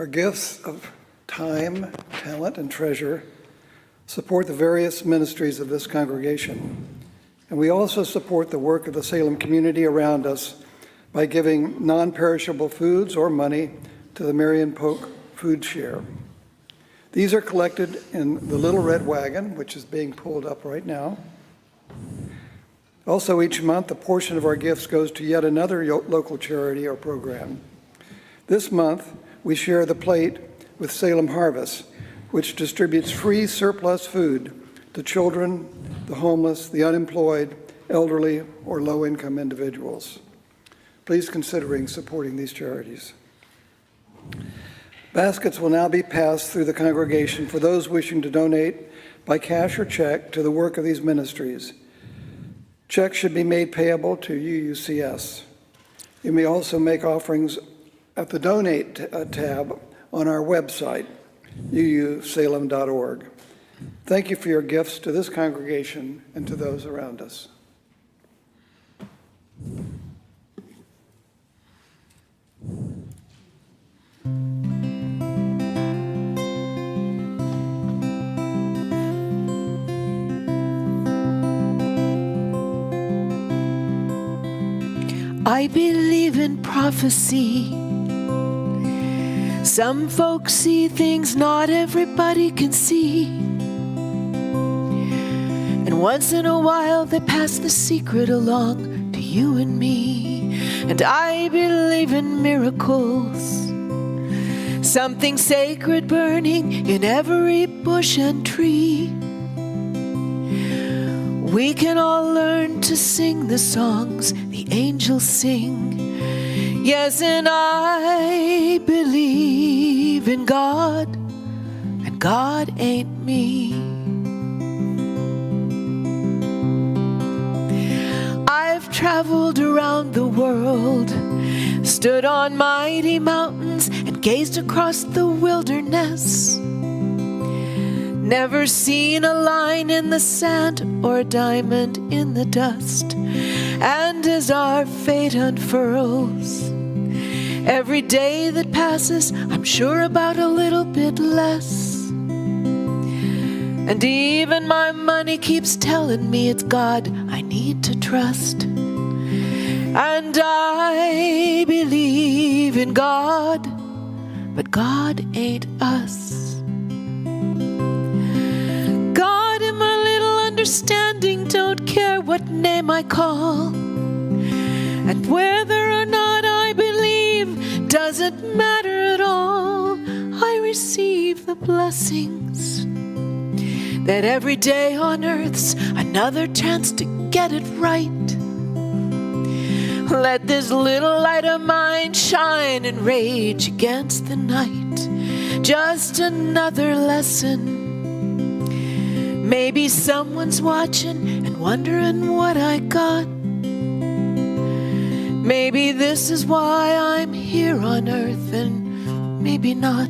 gifts of time, talent, and treasure support the various ministries of this congregation. And we also support the work of the Salem community around us by giving non-perishable foods or money to the Marion Polk Food Share. These are collected in the Little Red Wagon, which is being pulled up right now. Also, each month, a portion of our gifts goes to yet another local charity or program. This month, we share the plate with Salem Harvest, which distributes free surplus food to children, the homeless, the unemployed, elderly, or low-income individuals. Please consider supporting these charities. Baskets will now be passed through the congregation for those wishing to donate by cash or check to the work of these ministries. Checks should be made payable to UUCS. You may also make offerings at the Donate tab on our website, uusalem.org. Thank you for your gifts to this congregation and to those around us. I believe in prophecy. Some folks see things not everybody can see. And once in a while they pass the secret along to you and me. And I believe in miracles. Something sacred burning in every bush and tree. We can all learn to sing the songs the angels sing. Yes, and I believe in God, and God ain't me. I've traveled around the world, stood on mighty mountains and gazed across the wilderness. Never seen a line in the sand or a diamond in the dust. And as our fate unfurls, every day that passes, I'm sure about a little bit less. And even my money keeps telling me it's God I need to trust. And I believe in God, but God ain't us. God in my little understanding don't care what name I call. And whether or not I believe doesn't matter at all. I receive the blessings that every day on earth's another chance to get it right. Let this little light of mine shine and rage against the night. Just another lesson. Maybe someone's watching and wondering what I got. Maybe this is why I'm here on earth, and maybe not.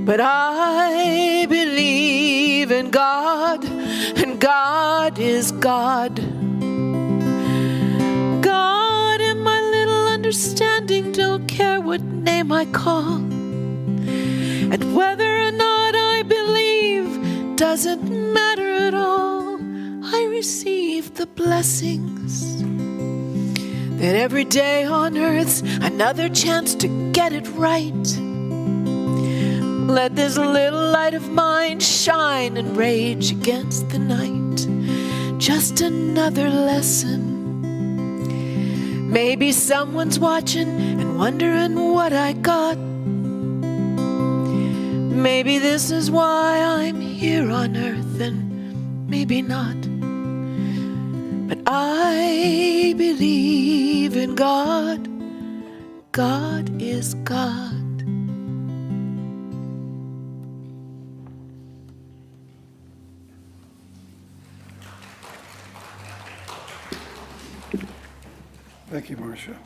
But I believe in God, and God is God. God in my little understanding don't care what name I call. And whether or not I believe doesn't matter at all. I receive the blessings that every day on earth's another chance to get it right. Let this little light of mine shine and rage against the night. Just another lesson. Maybe someone's watching and wondering what I got. Maybe this is why I'm here on earth, and maybe not. But I believe in God. God is God. Thank you, Marcia.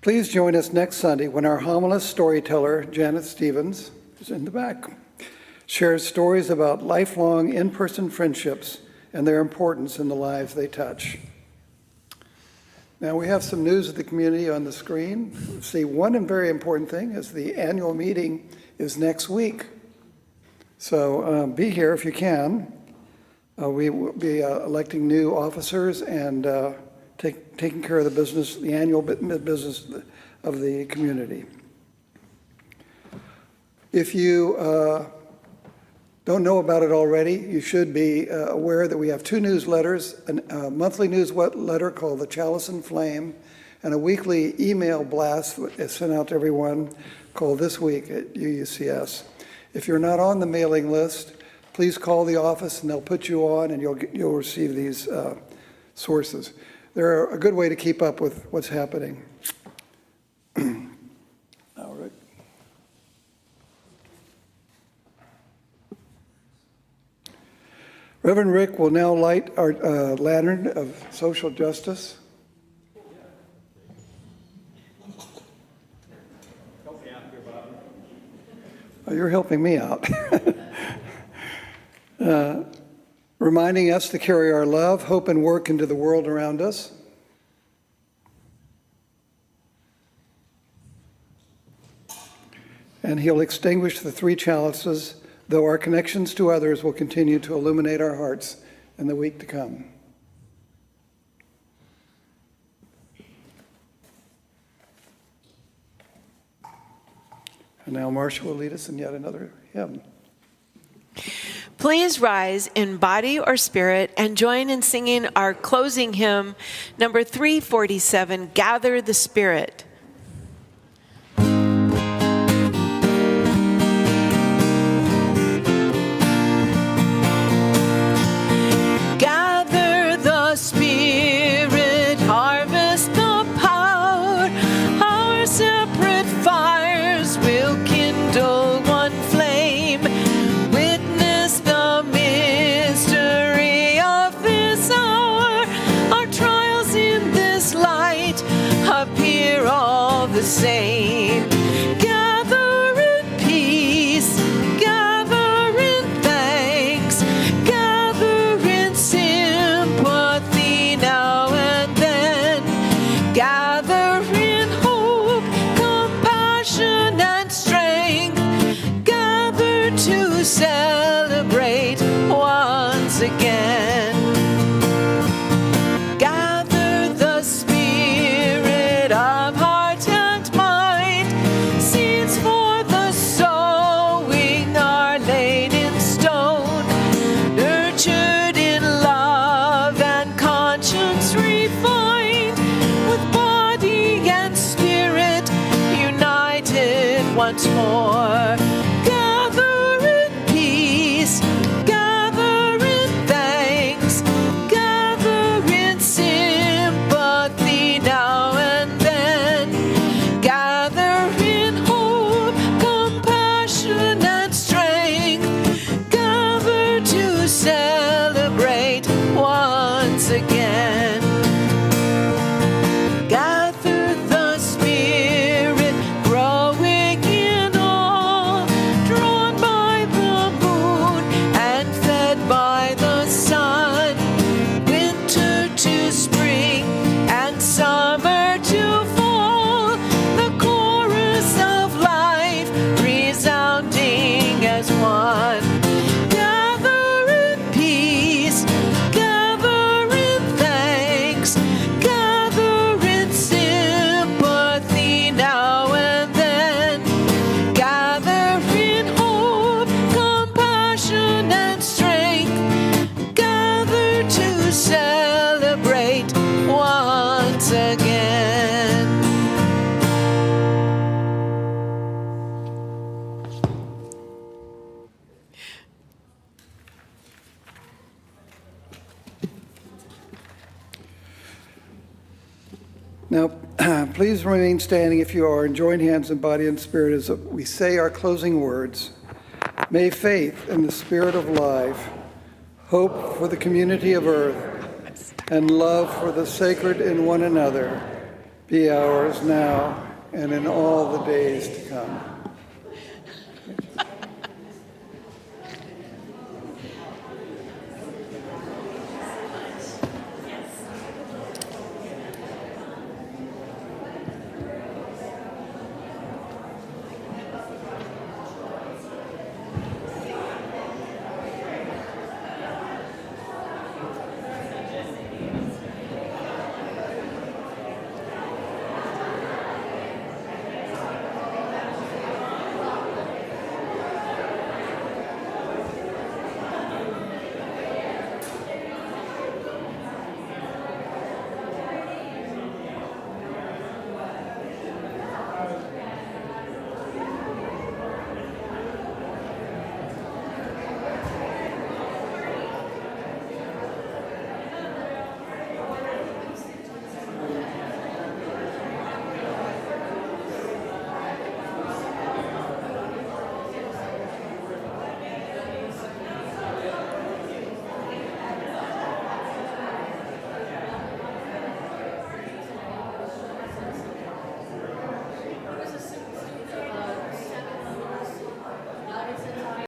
Please join us next Sunday when our homilist storyteller, Janet Stevens, is in the back, shares stories about lifelong in-person friendships and their importance in the lives they touch. Now we have some news of the community on the screen. See, one very important thing is the annual meeting is next week. So be here if you can. We will be electing new officers and taking care of the business, the annual business of the community. If you don't know about it already, you should be aware that we have two newsletters, a monthly newsletter called The Chalice and Flame, and a weekly email blast is sent out to everyone called This Week at UUCS. If you're not on the mailing list, please call the office and they'll put you on and you'll receive these sources. They're a good way to keep up with what's happening. All right. Reverend Rick will now light our lantern of social justice. Help me out here, Bob. Oh, you're helping me out. Reminding us to carry our love, hope, and work into the world around us. And he'll extinguish the three chalices, though our connections to others will continue to illuminate our hearts in the week to come. And now Marcia will lead us in yet another hymn. Please rise in body or spirit and join in singing our closing hymn, number 347, Gather the Spirit. Gather the Spirit, harvest the power, our separate fires will kindle one flame. Witness the mystery of this hour, our trials in this light appear all the same. Gather in peace, gather in thanks, gather in sympathy now and then, gather in hope, compassion and strength, gather to celebrate once again. Gather the spirit of heart and mind, seeds for the sowing are laid in stone, nurtured in love and conscience refined, with body and spirit united once more. Gather in peace, gather in thanks, gather in sympathy now and then, gather in hope, compassion and strength, gather to celebrate once again. Gather the Spirit, growing in all, drawn by the moon and fed by the sun, winter to spring and summer to fall, the chorus of life resounding as one. Gather in peace, gather in thanks, gather in sympathy now and then, gather in hope, compassion and strength, gather to celebrate once again. Now, please remain standing if you are, and join hands in body and spirit as we say our closing words. May faith in the spirit of life, hope for the community of earth, and love for the sacred in one another be ours now and in all the days to come.